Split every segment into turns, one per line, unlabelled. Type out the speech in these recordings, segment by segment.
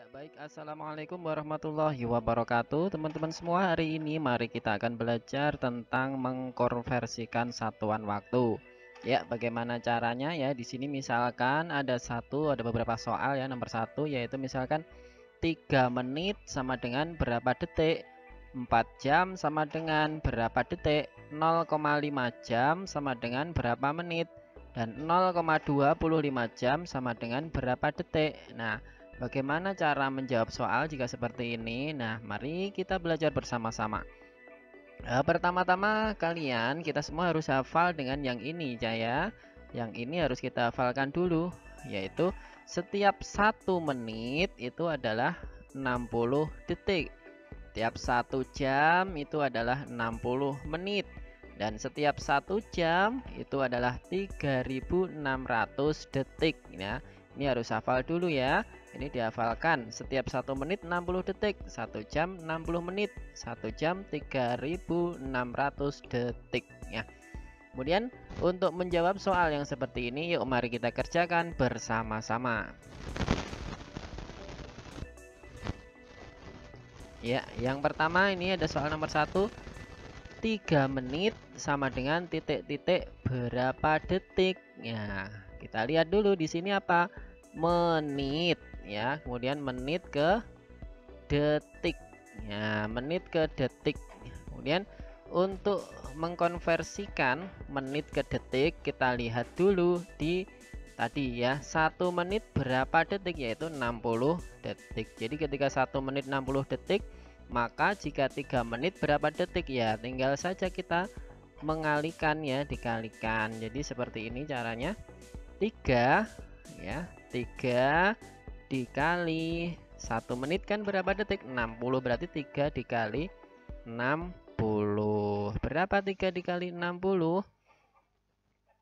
Baik, assalamualaikum warahmatullahi wabarakatuh. Teman-teman semua, hari ini mari kita akan belajar tentang mengkonversikan satuan waktu. Ya, bagaimana caranya ya? Di sini misalkan ada beberapa soal ya. Nomor satu yaitu misalkan 3 menit sama dengan berapa detik, 4 jam sama dengan berapa detik, 0,5 jam sama dengan berapa menit, dan 0,25 jam sama dengan berapa detik. Nah, bagaimana cara menjawab soal jika seperti ini? Nah, mari kita belajar bersama-sama. Pertama-tama kita semua harus hafal dengan yang ini, Jaya. Yang ini harus kita hafalkan dulu, yaitu setiap 1 menit itu adalah 60 detik. Setiap 1 jam itu adalah 60 menit. Dan setiap 1 jam itu adalah 3600 detik ya. Ini harus hafal dulu ya. Ini dihafalkan. Setiap 1 menit 60 detik, 1 jam 60 menit, 1 jam 3600 detik ya. Kemudian untuk menjawab soal yang seperti ini, yuk mari kita kerjakan bersama-sama. Ya, yang pertama ini ada soal nomor 1. 3 menit sama dengan titik-titik berapa detik. Ya, kita lihat dulu di sini apa? Menit ya. Kemudian menit ke detik. Ya, menit ke detik. Kemudian untuk mengkonversikan menit ke detik, kita lihat dulu di tadi ya, 1 menit berapa detik, yaitu 60 detik. Jadi ketika 1 menit 60 detik, maka jika 3 menit berapa detik ya, tinggal saja kita mengalihkan ya, dikalikan. Jadi seperti ini caranya. 3 ya, 3 dikali 1 menit kan berapa detik? 60, berarti 3 dikali 60. Berapa 3 dikali 60?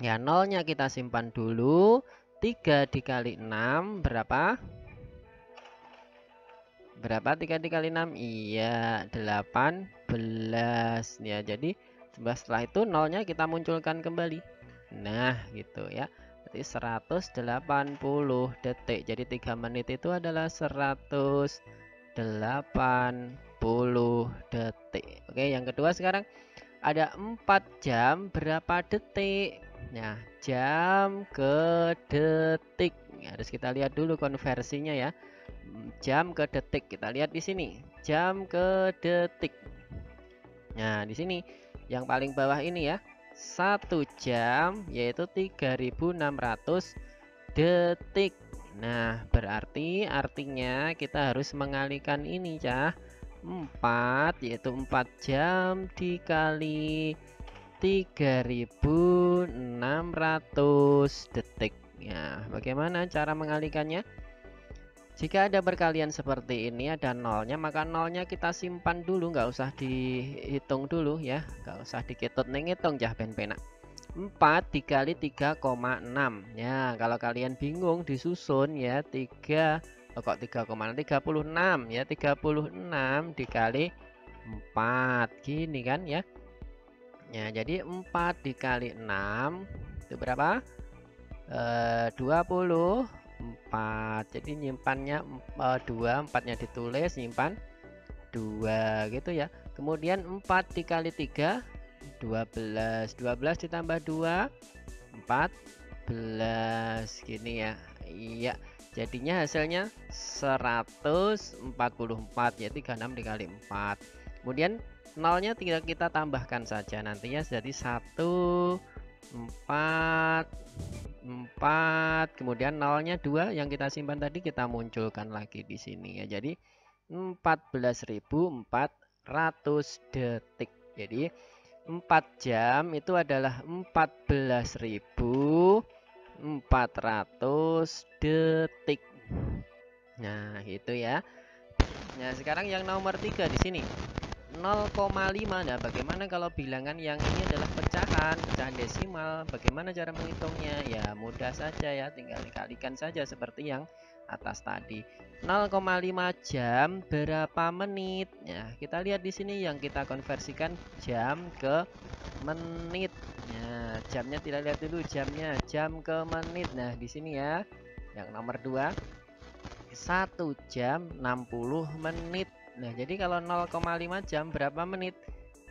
Ya, nolnya kita simpan dulu. 3 dikali 6 berapa? Berapa 3 dikali 6? Iya, 18 ya. Jadi setelah itu nolnya kita munculkan kembali. Nah, gitu ya. Berarti 180 detik. Jadi 3 menit itu adalah 180 detik. Oke, yang kedua sekarang ada 4 jam berapa detik? Nah, jam ke detik. Harus kita lihat dulu konversinya ya. Jam ke detik, kita lihat di sini, jam ke detik. Nah, di sini yang paling bawah ini ya, 1 jam yaitu 3600 detik. Nah, berarti artinya kita harus mengalihkan ini, Cah. 4 yaitu 4 jam dikali 3600 detik. Ya, bagaimana cara mengalihkannya? Jika ada perkalian seperti ini, ada nolnya, maka nolnya kita simpan dulu, nggak usah dihitung dulu ya, nggak usah diketut ngitung jah ben penak. 4 dikali 3,6 ya. Kalau kalian bingung disusun ya, 3 kok 3,6, 36 ya, 36 dikali 4 gini kan ya. Ya, jadi 4 dikali 6 itu berapa? 24. Jadi nyimpannya 2, 4-nya ditulis, nyimpan 2 gitu ya. Kemudian 4 dikali 3 12. 12 ditambah 2 14 gini ya. Iya, jadinya hasilnya 144 ya, 36 dikali 4. Kemudian nolnya tinggal kita tambahkan saja, nantinya jadi 1 4 4, kemudian nolnya 2 yang kita simpan tadi kita munculkan lagi di sini ya. Jadi 14.400 detik. Jadi 4 jam itu adalah 14.400 detik. Nah, gitu ya. Nah, sekarang yang nomor 3 di sini. 0,5. Nah, bagaimana kalau bilangan yang ini adalah pecahan desimal? Bagaimana cara menghitungnya? Ya, mudah saja ya, tinggal dikalikan saja seperti yang atas tadi. 0,5 jam berapa menit? Ya, kita lihat di sini yang kita konversikan jam ke menit. Nah, jamnya tidak lihat dulu jamnya, jam ke menit. Nah, di sini ya, yang nomor 2. 1 jam 60 menit. Nah, jadi kalau 0,5 jam berapa menit?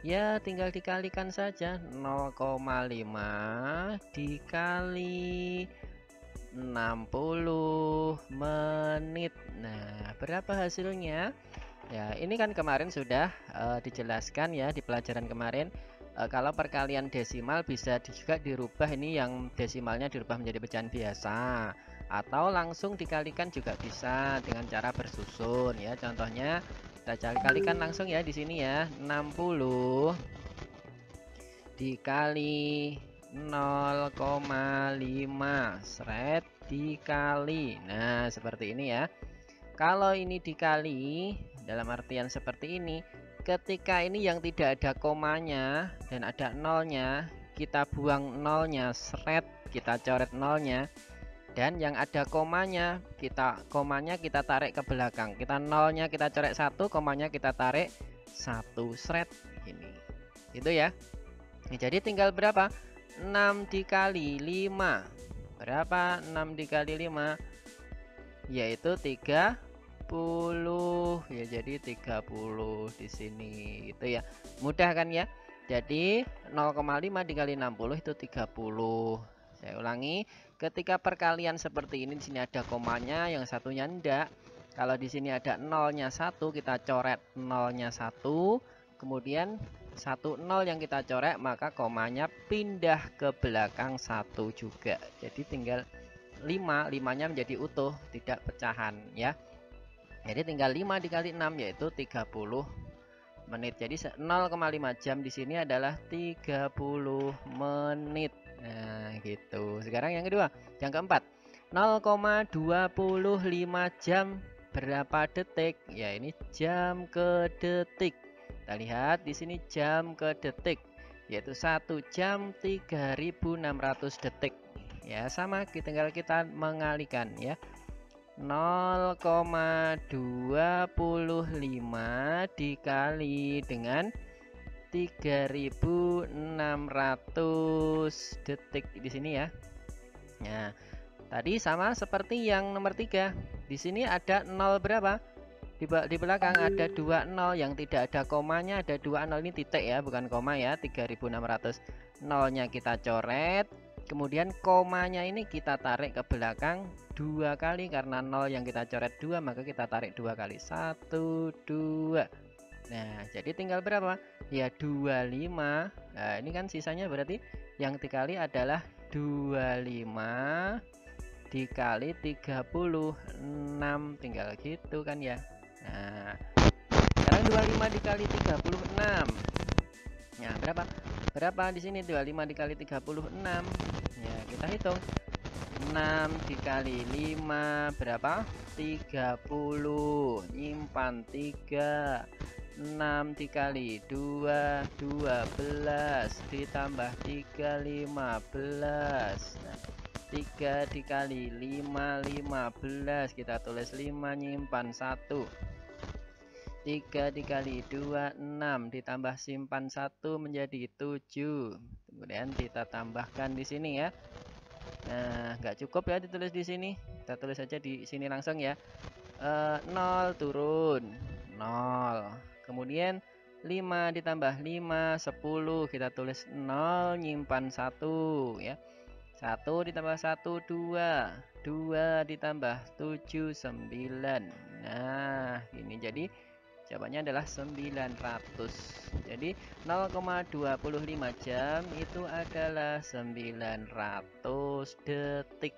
Ya, tinggal dikalikan saja. 0,5 dikali 60 menit. Nah, berapa hasilnya? Ya, ini kan kemarin sudah dijelaskan ya di pelajaran kemarin. Kalau perkalian desimal bisa juga dirubah, ini yang desimalnya dirubah menjadi pecahan biasa, atau langsung dikalikan juga bisa dengan cara bersusun ya. Contohnya kita kalikan langsung ya di sini ya. 60 dikali 0,5 seret dikali. Nah, seperti ini ya. Kalau ini dikali dalam artian seperti ini, ketika ini yang tidak ada komanya dan ada nolnya, kita buang nolnya, seret, kita coret nolnya. Dan yang ada komanya, kita tarik ke belakang. Kita nolnya kita coret 1, komanya kita tarik 1, seret ini. Itu ya. Nah, jadi tinggal berapa? 6 dikali 5. Berapa 6 dikali 5? Yaitu 30 ya, jadi 30 di sini gitu ya. Mudah kan ya? Jadi 0,5 dikali 60 itu 30. Saya ulangi, ketika perkalian seperti ini di sini ada komanya, yang satunya enggak. Kalau di sini ada nolnya 1, kita coret nolnya 1, kemudian 1 0 yang kita coret, maka komanya pindah ke belakang 1 juga. Jadi tinggal 5-nya menjadi utuh, tidak pecahan ya. Jadi tinggal 5 dikali 6 yaitu 30 menit. Jadi 0,5 jam di sini adalah 30 menit. Nah, gitu. Sekarang yang kedua, yang keempat. 0,25 jam berapa detik? Ya, ini jam ke detik. Kita lihat di sini jam ke detik, yaitu 1 jam 3600 detik. Ya, sama, tinggal kita mengalikan ya. 0,25 dikali dengan 3600 detik di sini ya. Nah, tadi sama seperti yang nomor 3. Di sini ada 0 berapa? Di belakang ada 20 yang tidak ada komanya, ada 20, ini titik ya, bukan koma ya. 3600. Nolnya kita coret. Kemudian komanya ini kita tarik ke belakang 2 kali, karena 0 yang kita coret 2, maka kita tarik 2 kali. 1, 2. Nah, jadi tinggal berapa? Ya 25. Nah, ini kan sisanya berarti yang dikali adalah 25 dikali 36. Tinggal gitu kan ya. Nah, sekarang 25 dikali 36. Nah, berapa? Berapa di sini 25 dikali 36? Ya, kita hitung. 6 dikali 5 berapa? 30. Nyimpan 3. 6 dikali 2 12 ditambah 3 15. Nah, 3 dikali 5 15, kita tulis 5, nyimpan 1. 3 dikali 2 6 ditambah simpan 1 menjadi 7. Kemudian kita tambahkan di sini ya. Nah, nggak cukup ya ditulis di sini. Kita tulis saja di sini langsung ya. 0 turun 0. Kemudian 5 ditambah 5 10, kita tulis 0, nyimpan 1 ya. 1 ditambah 1 2. 2 ditambah 7 9. Nah, ini jadi jawabannya adalah 900. Jadi 0,25 jam itu adalah 900 detik.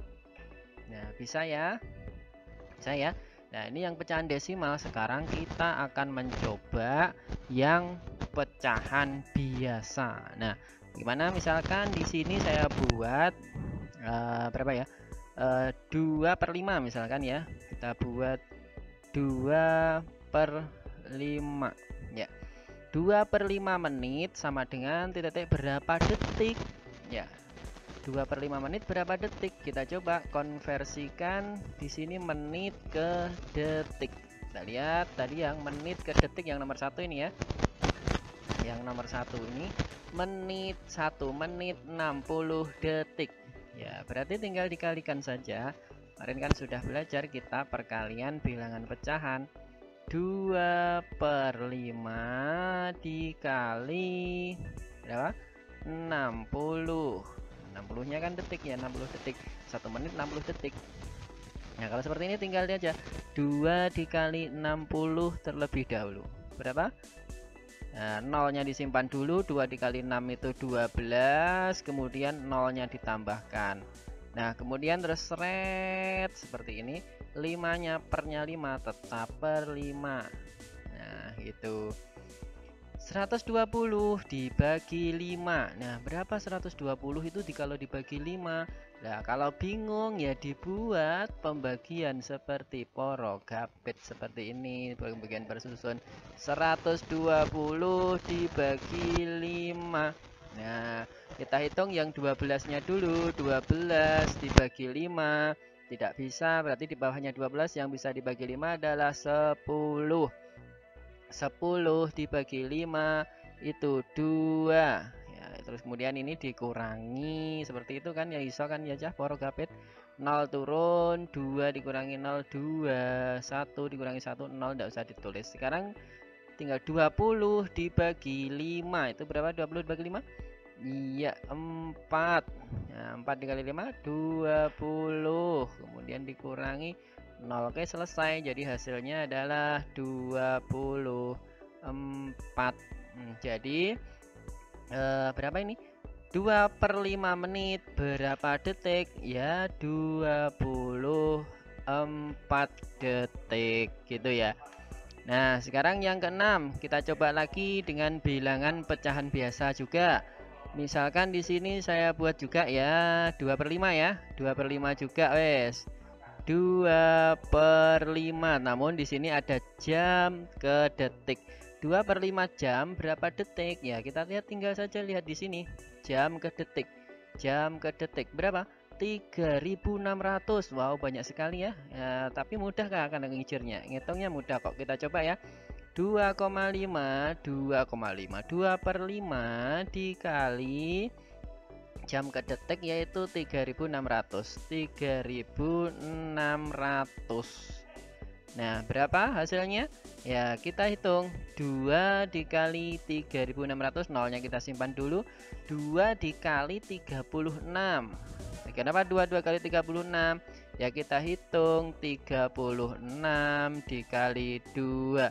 Nah, bisa ya? Bisa ya? Nah, ini yang pecahan desimal. Sekarang kita akan mencoba yang pecahan biasa. Nah, gimana misalkan di sini saya buat berapa ya? 2/5 misalkan ya. Kita buat 2/5 ya. 2/5 menit sama dengan titik berapa detik? Ya. 2/5 menit berapa detik? Kita coba konversikan di sini menit ke detik. Kita lihat tadi yang menit ke detik yang nomor 1 ini ya. Yang nomor 1 ini menit 1 menit 60 detik. Ya, berarti tinggal dikalikan saja. Kemarin kan sudah belajar kita perkalian bilangan pecahan. 2/5 dikali berapa? 60. 60 nya kan detik ya, 60 detik. 1 menit 60 detik. Nah kalau seperti ini tinggal aja 2 dikali 60 terlebih dahulu. Berapa? Nah, nolnya disimpan dulu. 2 dikali 6 itu 12. Kemudian nolnya ditambahkan. Nah kemudian terus seret seperti ini. 5 nya pernya 5 tetap per 5. Nah gitu. 120 dibagi 5. Nah berapa 120 itu kalau dibagi 5? Nah kalau bingung ya dibuat pembagian seperti porogapit seperti ini, pembagian bersusun. 120 dibagi 5. Nah kita hitung yang 12 nya dulu. 12 dibagi 5 tidak bisa, berarti di bawahnya 12 yang bisa dibagi 5 adalah 10. 10 dibagi 5 itu 2 ya, terus kemudian ini dikurangi seperti itu kan ya, iso kan ya cah porogapit. 0 turun, 2 dikurangi 0 2, 1 dikurangi 1 0, enggak usah ditulis. Sekarang tinggal 20 dibagi 5 itu berapa? 20 dibagi 5 iya 4. Nah, 4 dikali 5 20, kemudian dikurangi 0. Oke selesai, jadi hasilnya adalah 24. Jadi berapa ini? 2/5 menit berapa detik? Ya 24 detik gitu ya. Nah sekarang yang keenam kita coba lagi dengan bilangan pecahan biasa juga. Misalkan di sini saya buat juga ya 2/5 ya, 2/5 juga wes. 2/5. Namun di sini ada jam ke detik. 2/5 jam berapa detik? Ya, kita lihat, tinggal saja lihat di sini. Jam ke detik. Jam ke detik berapa? 3600. Wow, banyak sekali ya. Ya tapi mudah kah akan ngicirnya? Ngitungnya mudah kok. Kita coba ya. 2,5 2/5 dikali jam ke detik yaitu 3600. Nah berapa hasilnya ya, kita hitung. 2 dikali 3600, nolnya kita simpan dulu. 2 dikali 36. Kenapa 2 kali 36 ya, kita hitung 36 dikali 2.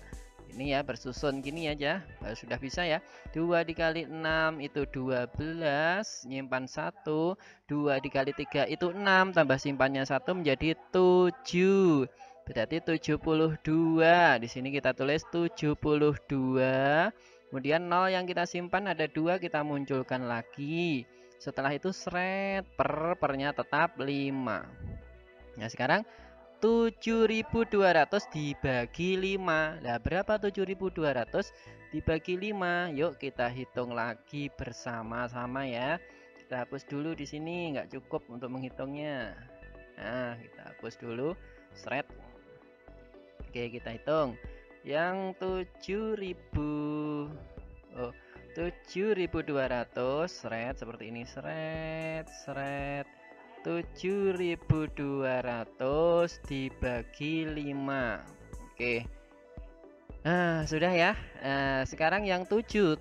Ini ya bersusun gini aja sudah bisa ya. 2 dikali 6 itu 12, nyimpan 1. 2 dikali 3 itu 6, tambah simpannya 1 menjadi 7. Berarti 72. Di sini kita tulis 72. Kemudian 0 yang kita simpan ada 2, kita munculkan lagi. Setelah itu seret pernya tetap 5. Nah sekarang 7200 dibagi 5. Nah, berapa 7200 dibagi 5? Yuk kita hitung lagi bersama-sama ya. Kita hapus dulu di sini, nggak cukup untuk menghitungnya. Nah, kita hapus dulu. Seret. Oke, kita hitung. Yang 7200 seret seperti ini, seret 7200 dibagi 5. Oke. Nah sudah ya. Sekarang yang 7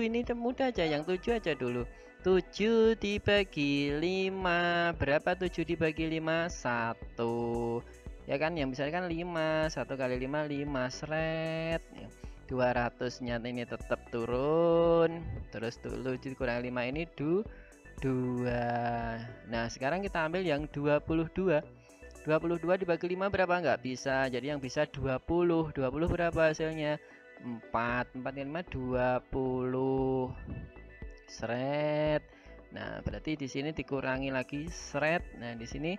ini mudah aja, yang 7 aja dulu. 7 dibagi 5 berapa? 7 dibagi 5 1 ya kan, yang bisa kan 5. 1 kali 5 5 seret. 200 nya ini tetap turun, terus 7 kurang 5 ini 2. Nah sekarang kita ambil yang 22 dibagi 5 berapa? Nggak bisa, jadi yang bisa 20 berapa hasilnya? 4 kali 5 20 seret. Nah berarti di sini dikurangi lagi seret. Nah di sini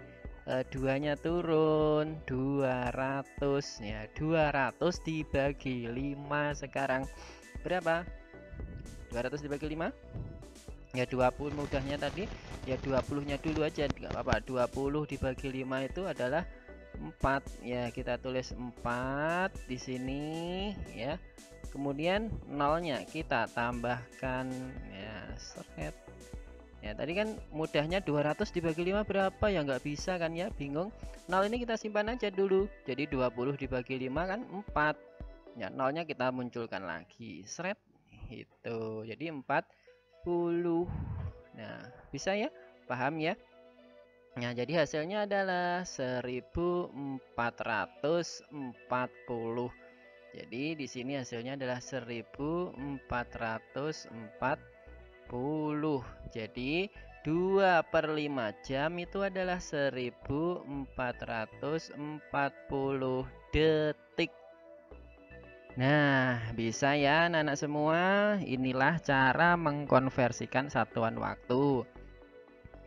2-nya turun 200 ya. 200 dibagi 5 sekarang berapa? 200 dibagi 5 ya 20 mudahnya tadi ya, 20 nya dulu aja nggak apa-apa. 20 dibagi 5 itu adalah 4 ya, kita tulis 4 di sini ya. Kemudian nolnya kita tambahkan ya, seret Ya, tadi kan mudahnya 200 dibagi 5 berapa ya, nggak bisa kan ya, bingung. 0 ini kita simpan aja dulu. Jadi 20 dibagi 5 kan 4. Ya, nolnya kita munculkan lagi. Seret. Itu. Jadi 40. Nah, bisa ya? Paham ya? Nah, jadi hasilnya adalah 1440. Jadi di sini hasilnya adalah 1440. Jadi 2/5 jam itu adalah 1440 detik. Nah, bisa ya anak-anak semua. Inilah cara mengkonversikan satuan waktu.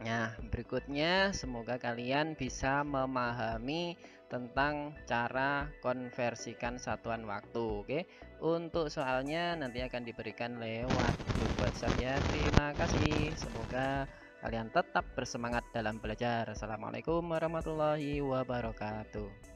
Nah, berikutnya semoga kalian bisa memahami tentang cara konversikan satuan waktu. Oke, untuk soalnya nanti akan diberikan lewat grup WhatsApp ya. Terima kasih. Semoga kalian tetap bersemangat dalam belajar. Assalamualaikum warahmatullahi wabarakatuh.